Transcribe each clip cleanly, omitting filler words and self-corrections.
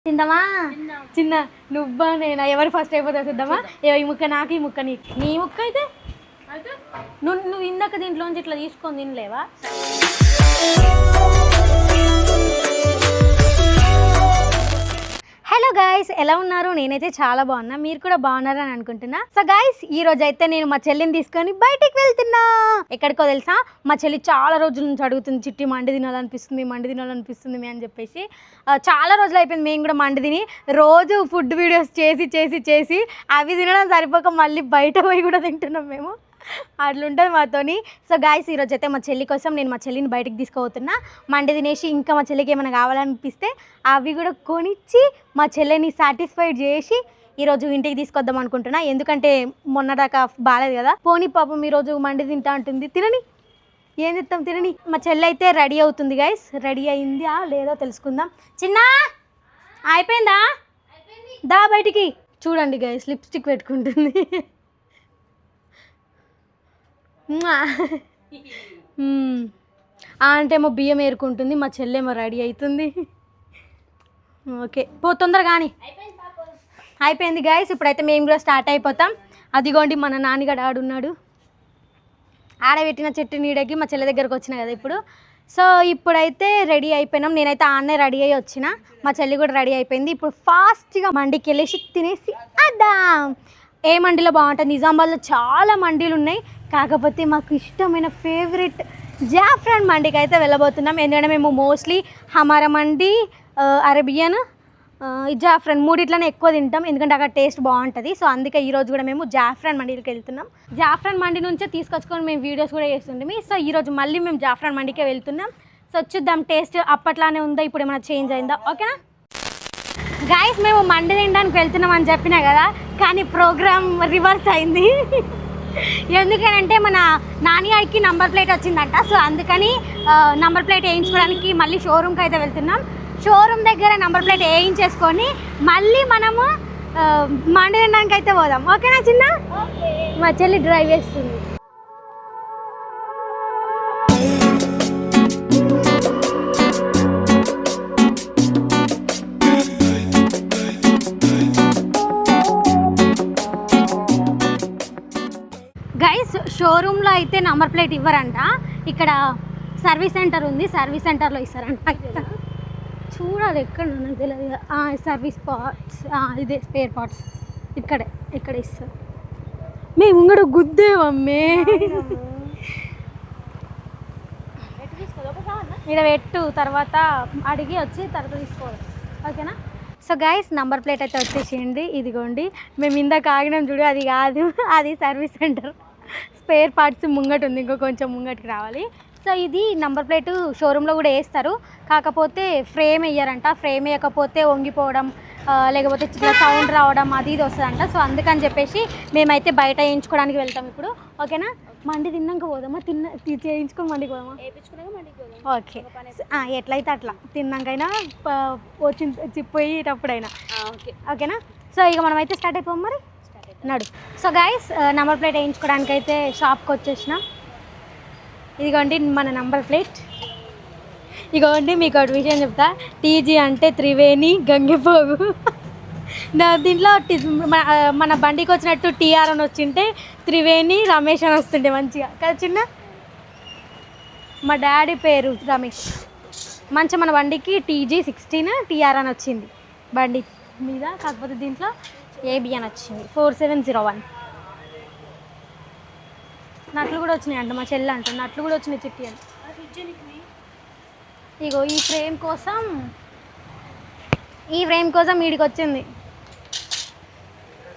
తిందామా చిన్న నువ్వా నేనా ఎవరు ఫస్ట్ అయిపోతా చూద్దామా ఈ ముక్క నాకు ఈ ముక్క నీకు నీ ముక్క అయితే నువ్వు ఇందాక దీంట్లోంచి ఇట్లా తీసుకొని తినలేవా హలో గైస్ ఎలా ఉన్నారు నేనైతే చాలా బాగున్నా మీరు కూడా బాగున్నారని అనుకుంటున్నా సో గైస్ ఈ రోజు అయితే నేను మా చెల్లిని తీసుకొని బయటికి వెళ్తున్నా ఎక్కడికో తెలుసా మా చెల్లి చాలా రోజుల నుంచి అడుగుతుంది చిట్టి మండి తినాలనిపిస్తుంది అని చెప్పేసి చాలా రోజులు అయిపోయింది మేము కూడా మండి తిని రోజు ఫుడ్ వీడియోస్ చేసి అవి తినడం సరిపోక మళ్ళీ బయట పోయి కూడా తింటున్నాం మేము అట్లుంటుంది మాతోని సో గాయస్ ఈరోజు అయితే మా చెల్లి కోసం నేను మా చెల్లిని బయటికి తీసుకుపోతున్నా మండి తినేసి ఇంకా మా చెల్లికి ఏమైనా కావాలనిపిస్తే అవి కూడా కొనిచ్చి మా చెల్లిని సాటిస్ఫైడ్ చేసి ఈరోజు ఇంటికి తీసుకొద్దాం అనుకుంటున్నా ఎందుకంటే మొన్నదాకా బాగాలేదు కదా పోనీ పాపం ఈరోజు మండి తింటా అంటుంది తినని ఏం చెప్తాం తినని మా చెల్లి అయితే రెడీ అవుతుంది గైస్ రెడీ అయిందా లేదో తెలుసుకుందాం చిన్న అయిపోయిందా దా బయటికి చూడండి గైస్ లిప్స్టిక్ పెట్టుకుంటుంది అంటే ఏమో బియ్యం ఏరుకుంటుంది మా చెల్లెమో రెడీ అవుతుంది ఓకే తొందరగా కానీ అయిపోయింది గైస్ ఇప్పుడైతే మేము కూడా స్టార్ట్ అయిపోతాం అదిగోండి మన నాన్నగాడు ఆడున్నాడు ఆడబెట్టిన చెట్టు నీడకి మా చెల్లె దగ్గరకు వచ్చిన కదా ఇప్పుడు సో ఇప్పుడైతే రెడీ అయిపోయినాం నేనైతే ఆన్నే రెడీ అయ్యి వచ్చిన మా చెల్లి కూడా రెడీ అయిపోయింది ఇప్పుడు ఫాస్ట్గా మండికి వెళ్ళేసి తినేసి అద్దాం ఏ మండిలో బాగుంటుంది నిజామాబాద్లో చాలా మండీలు ఉన్నాయి కాకపోతే మాకు ఇష్టమైన ఫేవరెట్ జాఫ్రాన్ మండికి అయితే వెళ్ళబోతున్నాం ఎందుకంటే మేము మోస్ట్లీ హమారా మండి అరేబియన్ జాఫ్రాన్ మూడిట్లనే ఎక్కువ తింటాం ఎందుకంటే అక్కడ టేస్ట్ బాగుంటుంది సో అందుకే ఈరోజు కూడా మేము జాఫ్రాన్ మండీకి వెళ్తున్నాం జాఫ్రాన్ మండి నుంచే తీసుకొచ్చుకొని మేము వీడియోస్ కూడా చేస్తుంటాం సో ఈరోజు మళ్ళీ మేము జాఫ్రాన్ మండికే వెళ్తున్నాం సో చూద్దాం టేస్ట్ అప్పట్లానే ఉందా ఇప్పుడు ఏమైనా చేంజ్ అయిందా ఓకేనా గైస్ మేము మండి తినడానికి వెళ్తున్నాం అని చెప్పినా కదా కానీ ప్రోగ్రామ్ రివర్స్ అయింది ఎందుకనంటే మన నాన్నగారికి నంబర్ ప్లేట్ వచ్చిందంట సో అందుకని నంబర్ ప్లేట్ వేయించుకోవడానికి మళ్ళీ షోరూమ్కి అయితే వెళ్తున్నాం షోరూమ్ దగ్గర నంబర్ ప్లేట్ వేయించేసుకొని మళ్ళీ మనము మండి తినడానికి అయితే పోదాం ఓకేనా చిన్న మా చెల్లి డ్రైవ్ చేస్తుంది గైస్ షోరూంలో అయితే నంబర్ ప్లేట్ ఇవ్వరంట ఇక్కడ సర్వీస్ సెంటర్ ఉంది సర్వీస్ సెంటర్లో ఇస్తారంట చూడాలి ఎక్కడ నాకు తెలియదు సర్వీస్ పార్ట్స్ ఇదే స్పేర్ పార్ట్స్ ఇక్కడ ఇస్తారు మేము ఇంకడ గుద్దేమమ్మే ఇక్కడ పెట్టు తర్వాత అడిగి వచ్చి తర్వాత తీసుకోవాలి ఓకేనా సో గైస్ నంబర్ ప్లేట్ అయితే వచ్చేసేయండి ఇదిగోండి మేము ఇందాక ఆగినాం చూడు అది కాదు అది సర్వీస్ సెంటర్ స్పేర్ పార్ట్స్ ముంగట ఉంది ఇంకో కొంచెం ముంగటికి రావాలి సో ఇది నంబర్ ప్లేటు షోరూంలో కూడా వేస్తారు కాకపోతే ఫ్రేమ్ వేయరంట ఫ్రేమ్ వేయకపోతే వంగిపోవడం లేకపోతే ఇట్లా సౌండ్ రావడం అది ఇది వస్తుందంట సో అందుకని చెప్పేసి మేమైతే బయట వేయించుకోవడానికి వెళ్తాం ఇప్పుడు ఓకేనా మండి తిన్నాక పోదామా చేయించుకొని మండికి పోదామా ఓకే ఎట్లయితే అట్లా తిన్నాకైనా పోయేటప్పుడైనా ఓకేనా సో ఇక మనమైతే స్టార్ట్ అయిపోం మరి నడు సో గైస్ నంబర్ ప్లేట్ వేయించుకోవడానికి అయితే షాప్కి వచ్చేసినాం ఇదిగోండి మన నంబర్ ప్లేట్ ఇదిగోండి మీకు ఒక విషయం చెప్తా టీజీ అంటే త్రివేణి గంగెపోగు దీంట్లో మన బండికి వచ్చినట్టు టీఆర్ అని వచ్చింటే త్రివేణి రమేష్ అని వస్తుండే మంచిగా కదా చిన్న మా డాడీ పేరు రమేష్ మంచిగా మన బండికి TG16 టీఆర్ అని వచ్చింది బండి మీద కాకపోతే దీంట్లో AB అని వచ్చింది 4701 నట్లు కూడా వచ్చినాయి అంట మా చెల్లి అంట నట్లు కూడా వచ్చినాయి చిట్టి అని ఇగో ఈ ఫ్రేమ్ కోసం వీడికి వచ్చింది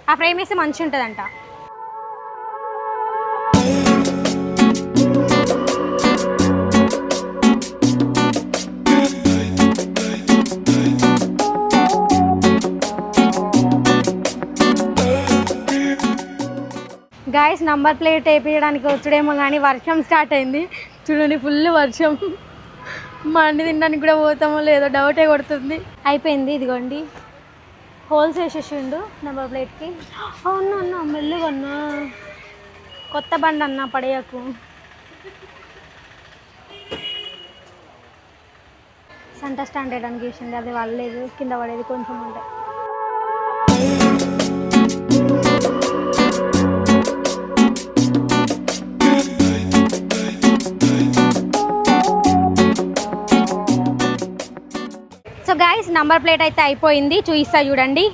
ఆ ఫ్రేమ్ వేస్తే మంచిగా ఉంటుందంట గాయస్ నంబర్ ప్లేట్ వేయించడానికి వచ్చుడేమో కానీ వర్షం స్టార్ట్ అయింది చూడండి ఫుల్ వర్షం మండి తినడానికి కూడా పోతామో లేదో డౌటే కొడుతుంది అయిపోయింది ఇదిగోండి హోల్స్ వేసేసిండు నెంబర్ ప్లేట్కి అవును అన్న మెల్లుగా అన్నా కొత్త బండి అన్న పడేయకు సంట స్టాండర్డ్ అని గీసింది, అది వాళ్ళలేదు, కింద పడేది కొంచెం ఉండే. సో గైస్ నంబర్ ప్లేట్ అయితే అయిపోయింది, చూపిస్తా చూడండి.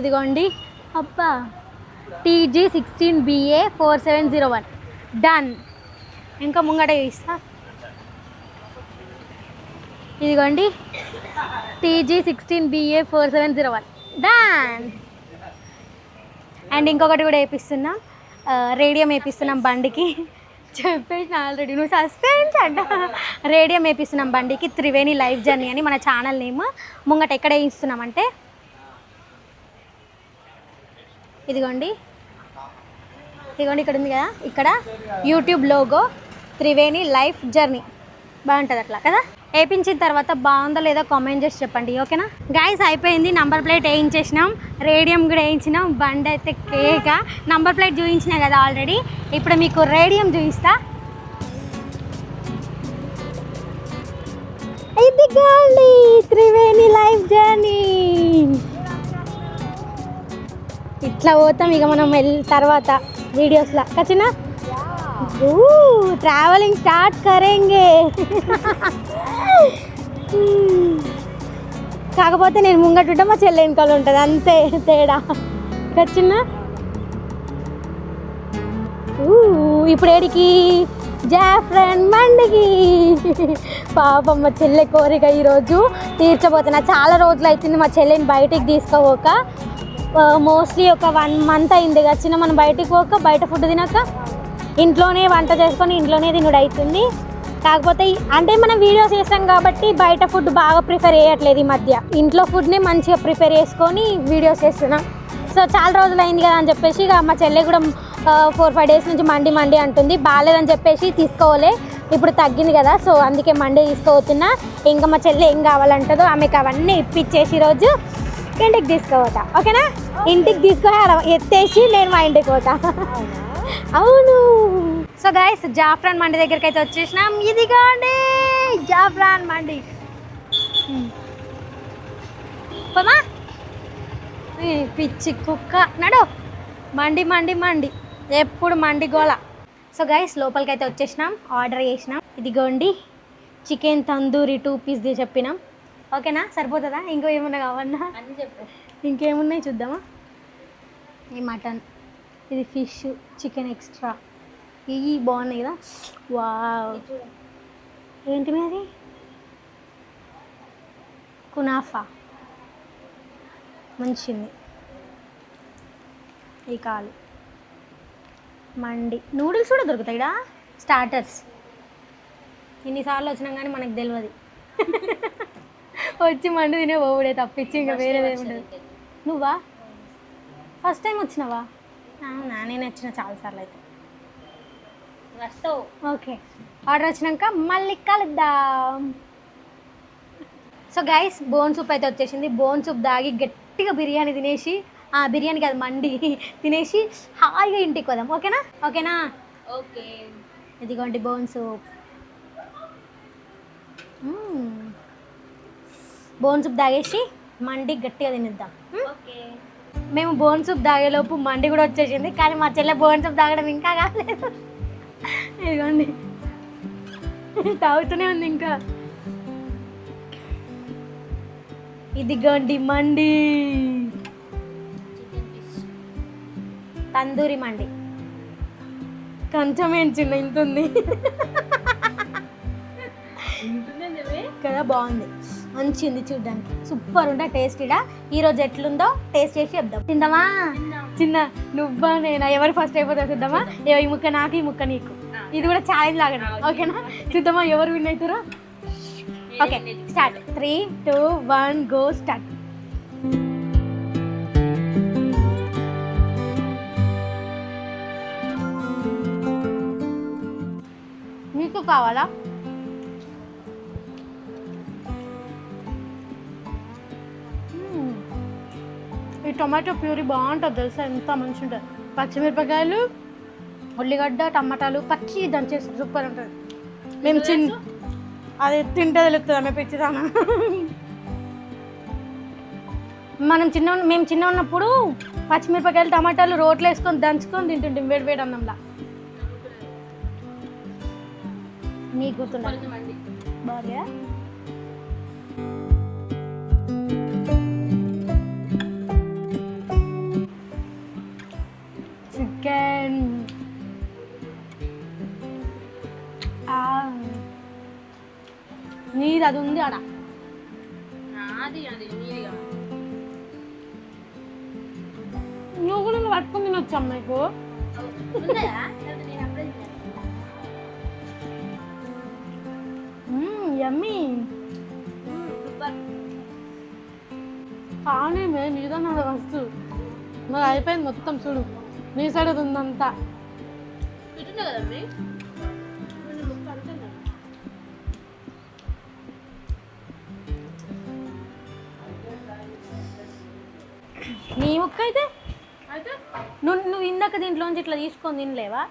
ఇదిగోండి, అబ్బా TG16BA 4701 డన్. ఇంకా ముంగట చూపిస్తా, ఇదిగోండి TG16BA 4701 డన్. అండ్ ఇంకొకటి కూడా వేపిస్తున్నాం, రేడియం వేపిస్తున్నాం బండికి. చెప్పేసిన ఆల్రెడీ, నువ్వు సస్పెన్స్ అంట. రేడియం వేపిస్తున్నాం బండికి, త్రివేణి లైఫ్ జర్నీ అని మన ఛానల్ నేమ్. ముంగట ఎక్కడ వేయిస్తున్నామంటే ఇదిగోండి ఇక్కడ ఉంది కదా, ఇక్కడ YouTube logo Triveni life journey బాగుంటుంది అట్లా కదా. వేయించిన తర్వాత బాగుందో లేదో కామెంట్ చేసి చెప్పండి, ఓకేనా గైస్. అయిపోయింది, నంబర్ ప్లేట్ వేయించేసినాం, రేడియం కూడా వేయించినాం. బండి అయితే కేక. నంబర్ ప్లేట్ చూపించినా కదా ఆల్రెడీ, ఇప్పుడు మీకు రేడియం చూపిస్తా. ఇదిగోండి త్రివేణి లైఫ్ జర్నీ. ఇట్లా పోతాం ఇక మనం తర్వాత వీడియోస్లో కచ్చినా. Travelling start కరేంగే. కాకపోతే నేను ముంగటుంటే మా చెల్లె వెనకాల ఉంటుంది, అంతే తేడా కచ్చినా. ఇప్పుడు ఏడికి జాఫ్రాన్ మండికి. పాపం మా చెల్లె కోరిక ఈరోజు తీర్చబోతున్నా. చాలా రోజులు అవుతుంది మా చెల్లెని బయటికి తీసుకోపోక. మోస్ట్లీ ఒక 1 మంత్ అయింది వచ్చిన మనం బయటికి పోక, బయట ఫుడ్ తినక ఇంట్లోనే వంట చేసుకొని ఇంట్లోనే తినుడు అవుతుంది. కాకపోతే అంటే మనం వీడియోస్ చేస్తాం కాబట్టి బయట ఫుడ్ బాగా ప్రిఫర్ చేయట్లేదు ఈ మధ్య. ఇంట్లో ఫుడ్ని మంచిగా ప్రిపేర్ చేసుకొని వీడియోస్ చేస్తున్నాం. సో చాలా రోజులు అయింది కదా అని చెప్పేసి ఇక మా చెల్లె కూడా 4-5 డేస్ నుంచి మండి అంటుంది. బాగాలేదని చెప్పేసి తీసుకోలే, ఇప్పుడు తగ్గింది కదా, సో అందుకే మండి తీసుకోవతున్నా. ఇంకా మా చెల్లె ఏం కావాలంటుందో ఆమెకు అవన్నీ ఇప్పించేసి ఈరోజు ఇంటికి తీసుకోపోతా, ఓకేనా. ఇంటికి తీసుకొని ఎత్తేసి నేను మా ఇంటికి పోతా. అవును. సో గైస్ జాఫ్రాన్ మండి దగ్గరికి అయితే వచ్చేసినాం. ఇదిగోండి జాఫ్రాన్ మండి. పోమా పిచ్చి కుక్క నడు. మండి ఎప్పుడు మండి గోళ. సో గైస్ లోపలికి అయితే వచ్చేసినాం, ఆర్డర్ చేసినాం. ఇదిగోండి చికెన్ తందూరి 2 పీస్ చెప్పినాం, ఓకేనా. సరిపోతుందా? ఇంకో ఏమన్నా కావన్నా అని చెప్పు. ఇంకేమున్నాయి చూద్దామా. ఈ మటన్, ఇది ఫిష్, చికెన్ ఎక్స్ట్రా, ఇవి బాగున్నాయి కదా. వావ్, ఏంటి అది? కునాఫా మంచిది. ఈ కాలు మండి. నూడిల్స్ కూడా దొరుకుతాయిడా, స్టార్టర్స్. ఇన్నిసార్లు వచ్చినాం కానీ మనకు తెలియదు. వచ్చి మండి తినే పోవుడే తప్పించి ఇంకా వేరేది ఏముంటుంది. నువ్వా ఫస్ట్ టైం వచ్చినావా? అవునా, నేను వచ్చిన చాలాసార్లు అయితే. వస్తావు, ఓకే. ఆర్డర్ వచ్చినాక మళ్ళీ కలుద్దాం. సో గైస్ బోన్ సూప్ అయితే వచ్చేసింది. బోన్ సూప్ దాగి గట్టిగా బిర్యానీ తినేసి, బిర్యానీ కాదు మండి తినేసి హాయిగా ఇంటికి పోదాం, ఓకేనా. ఓకే. ఇదిగోండి బోన్ సూప్. బోన్ సూప్ తాగేసి మండి గట్టిగా తినేద్దాం. ఓకే. మేము బోన్ సూప్ తాగేలోపు మండి కూడా వచ్చేసింది, కానీ మా చెల్లె బోన్ సూప్ తాగడం ఇంకా కాలేదు. ఇదిగోండి తాగుతూనే ఉంది ఇంకా. ఇదిగోండి మండి, తందూరి మండి. కొంచెం ఏం చిన్న ఇంత ఉంది కదా, బాగుంది, మంచిది చూడ్డానికి, సూపర్ ఉండే టేస్టీగా. ఈరోజు ఎట్లుందో టేస్ట్ చేసి చెప్దాం. తిందామా చిన్న? నువ్వా నేనా? ఎవరు ఫస్ట్ అయిపోతా చూద్దామా. ఈ ముక్క నాకు, ఈ ముక్క నీకు. ఇది కూడా ఛాలెంజ్ లాగా, ఓకేనా. చూద్దామా ఎవరు విన్ అవుతారో. Okay start. 3, 2, 1 go start. మీకు కావాలా? ఈ టొమాటో ప్యూరీ బాగుంటుంది తెలుసా, ఎంత మంచిగా ఉంటుంది. పచ్చిమిరపకాయలు, ఉల్లిగడ్డ, టమాటాలు పచ్చి దంచేస్తారు, సూపర్ ఉంటుంది. మేము అది తింటే తెలుస్తుంది ఆమె పిచ్చిదానా. మేము చిన్న ఉన్నప్పుడు పచ్చిమిరపకాయలు టమాటాలు రోట్లు వేసుకొని దంచుకొని తింటుంటాం వేడి వేడి అన్నంలా. నీకు గుర్తుండాలి బాగా. చికెన్ నీది అది ఉంది ఆడ. నువ్వు కూడా పట్టుకుని తినొచ్చు అమ్మాయికు. యమ్మీ కానీ మీద నా వస్తు మరి అయిపోయింది మొత్తం. చూడు నీ సైడ్ అది ఉందంతా. నీ ముక్క అయితే నువ్వు ఇందాక దీంట్లోంచి ఇట్లా తీసుకొని తినలేవా?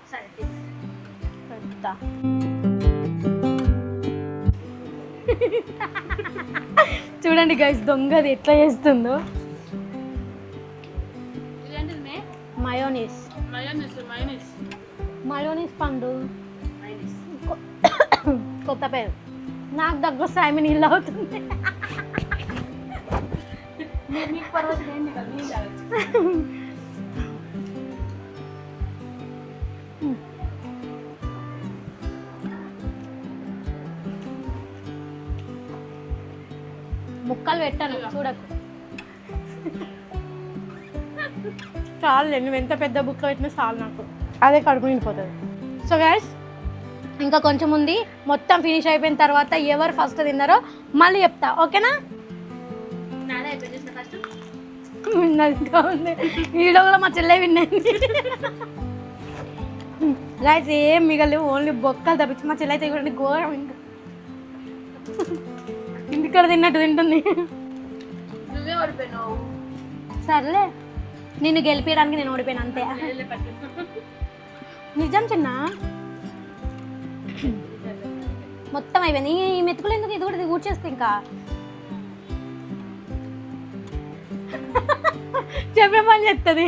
చూడండి గైస్ దొంగది ఎట్లా చేస్తుందో. మయోనీస్ పండు కొత్త పేరు. నాకు దగ్గర సామి నీళ్ళు అవుతుంది. ముక్కలు పెట్టాను చూడకు. చాలు నువ్వు ఎంత పెద్ద బుక్క పెట్టినా చాలు నాకు, అదే కడుపు నిండిపోతుంది. సో గైస్ ఇంకా కొంచెం ఉంది, మొత్తం ఫినిష్ అయిపోయిన తర్వాత ఎవరు ఫస్ట్ తిన్నారో మళ్ళీ చెప్తా, ఓకేనా? ఇంకా ఉంది వీడియో కూడా మా చెల్లె విన్నాయి. గైస్ ఏం మిగలేవు, ఓన్లీ బొక్కలు తప్పించి. మా చెల్లె అయితే చూడండి ఘోరం, ఇంకా ఇంటికాడ తిన్నట్టు తింటుంది. సర్లే నిన్ను గెలిపించడానికి నేను ఓడిపోయాను అంతే. నిజం చిన్న మొత్తం అయిపోయింది. ఈ మెతుకులు ఎందుకు ఇది కూడా కూర్చేస్తే ఇంకా చెప్పే పని చెప్తుంది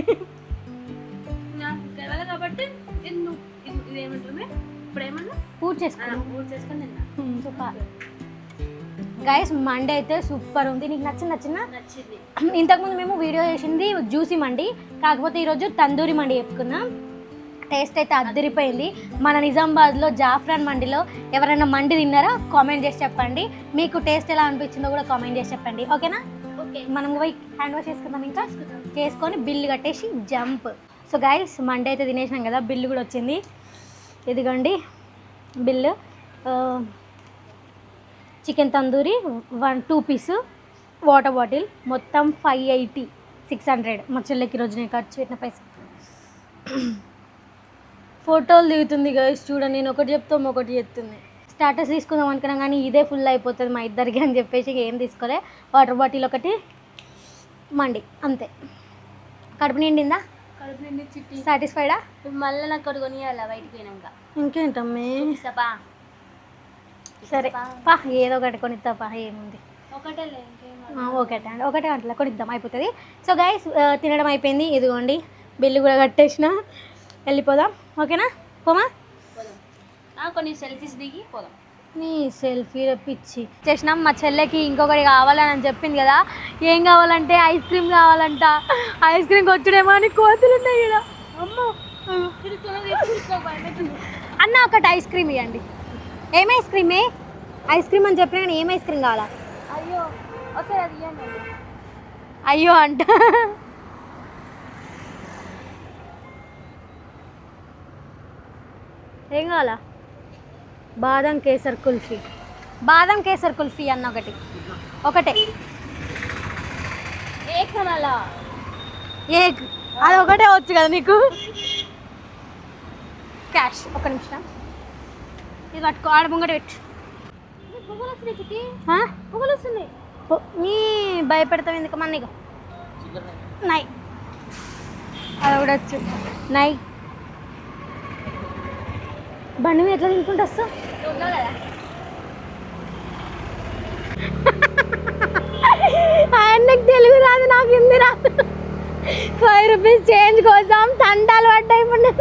కాబట్టి. గైస్ మండి అయితే సూపర్ ఉంది. నీకు నచ్చింది? ఇంతకుముందు మేము వీడియో చేసింది జ్యూసీ మండి, కాకపోతే ఈరోజు తందూరి మండి చెప్పుకున్నాం. టేస్ట్ అయితే అద్దరిపోయింది. మన నిజామాబాద్లో జాఫ్రాన్ మండిలో ఎవరైనా మండి తిన్నారా కామెంట్ చేసి చెప్పండి. మీకు టేస్ట్ ఎలా అనిపించిందో కూడా కామెంట్ చేసి చెప్పండి, ఓకేనా? మనం పోయి హ్యాండ్ వాష్ చేసుకుందాం, ఇంకా చేసుకొని బిల్లు కట్టేసి జంప్. సో గైస్ మండి అయితే తినేసినాం కదా, బిల్లు కూడా వచ్చింది. ఇదిగోండి బిల్లు. చికెన్ తందూరి 2 పీసు, వాటర్ బాటిల్ మొత్తం 580, 600. మా చెల్లెకి రోజు నేను ఖర్చు పెట్టిన పైసలు. ఫోటోలు దిగుతుంది గైస్ చూడండి, నేను ఒకటి చెప్తాం ఒకటి చెప్తుంది. స్టాటస్ తీసుకుందాం అనుకున్నాం కానీ ఇదే ఫుల్ అయిపోతుంది మా ఇద్దరికి అని చెప్పేసి ఏం తీసుకోలే. వాటర్ బాటిల్ ఒకటి, మండి అంతే. కడుపు నిండిందా? కడుపు నిండి చిట్టి సాటిస్ఫైడా? మళ్ళీ నాకు ఒకటి కొనియాలా బయటికి పోయినాక. ఇంకేంటమ్మే సరే పా, ఏదో ఒకటి కొనిద్దా పా, ఏముంది ఒకటే అట్లా కొనిద్దాం అయిపోతుంది. సో గైస్ తినడం అయిపోయింది, ఇదిగోండి బిల్లు కూడా కట్టేసిన, వెళ్ళిపోదాం ఓకేనా? పోమా కొన్ని సెల్ఫీస్ దిగి పోదాం. నీ సెల్ఫీ పిచ్చి చేసినాం. మా చెల్లెకి ఇంకొకటి కావాలని చెప్పింది కదా, ఏం కావాలంటే ఐస్ క్రీమ్ కావాలంట. ఐస్ క్రీమ్ వచ్చుడేమో అని కోతులు ఉన్నాయి ఇక్కడ. అమ్మో అన్న ఒకటి ఐస్ క్రీమ్ ఇవ్వండి. ఏం ఐస్ క్రీమే? ఐస్ క్రీమ్ అని చెప్పినా కానీ ఏం ఐస్ క్రీమ్ కావాలా? అయ్యో ఒకసారి అది ఇవ్వండి. అయ్యో అంట. ఏం కావాలా? బాదం కేసర్ కుల్ఫీ. బాదం కేసర్ కుల్ఫీ అన్న ఒకటే. ఏ కనాలా? ఏక్ అది ఒకటే వచ్చు కదా నీకు. క్యాష్ ఒక నిమిషం, ఇది పట్టుకో, ఆడ ముంగట పెట్టు. పువ్వులు వస్తున్నాయి నీ భయపెడతావు ఎందుకు మన? నీకు నై అది కూడా వచ్చు. నై బండి మీద ఎట్లా తినుకుంటూ వస్తావు? రూపీస్ చేంజ్ కోసం తంటాలు పడ్డాయి ఇప్పుడు.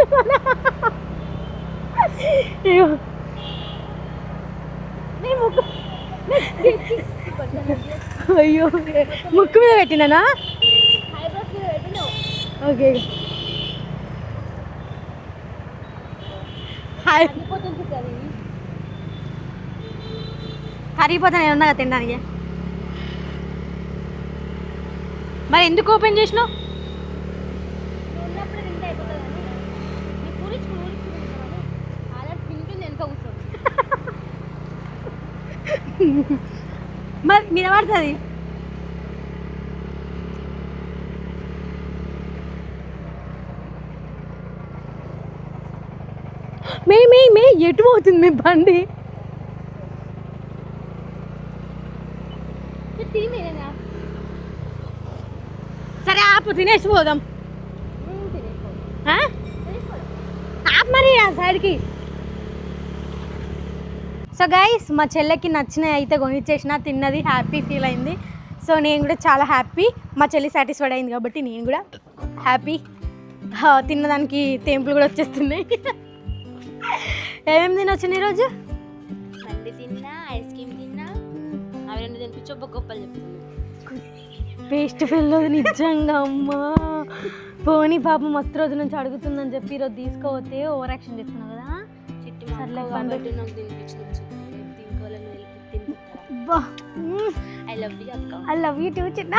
అయ్యో ముక్కు మీద పెట్టినానా? ఓకే కరిగిపోతాను నేను ఉన్నా తినడానికి. మరి ఎందుకు ఓపెన్ చేసినావు? మరి మీద పడుతుంది. మే ఎటు పోతుంది మీ బండి? సరే ఆపు, తినేసి పోదాం. ఆపు మరి ఆ సైడ్కి. సో గైస్ మా చెల్లెకి నచ్చినవి అయితే కొనిచ్చేసిన, తిన్నది, హ్యాపీ ఫీల్ అయింది. సో నేను కూడా చాలా హ్యాపీ. మా చెల్లి సాటిస్ఫైడ్ అయింది కాబట్టి నేను కూడా హ్యాపీ. తిన్నదానికి తెంపులు కూడా వచ్చేస్తున్నాయి. ఏమేమి తినొచ్చాను ఈరోజు? మండి తిన్నా, ఐస్ క్రీమ్ తిన్నా. అవి రెండు తినిపించి గొప్పలు చెప్తున్నా. పేస్ట్ ఫెల్ నిజంగా అమ్మా. పోనీ పాపం మస్తు రోజు నుంచి అడుగుతుందని చెప్పి ఈరోజు తీసుకోవతే ఓవర్ యాక్షన్ చేస్తున్నావు కదా. ఐ లవ్ యూ టూ చిన్న.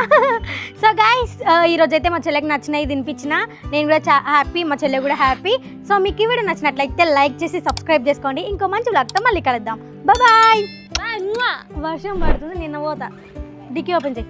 సో గైస్ ఈరోజు అయితే మా చెల్లెకి నచ్చినవి తినిపించిన, నేను కూడా హ్యాపీ, మా చెల్లె కూడా హ్యాపీ. సో మీకు ఈ వీడియో నచ్చినట్లయితే లైక్ చేసి సబ్స్క్రైబ్ చేసుకోండి. ఇంకో మంచి వ్లాగ్తో మళ్ళీ కలుద్దాం. బాయ్. వర్షం పడుతుంది, నిన్న పోతా. డిక్కీ ఓపెన్ చేయి.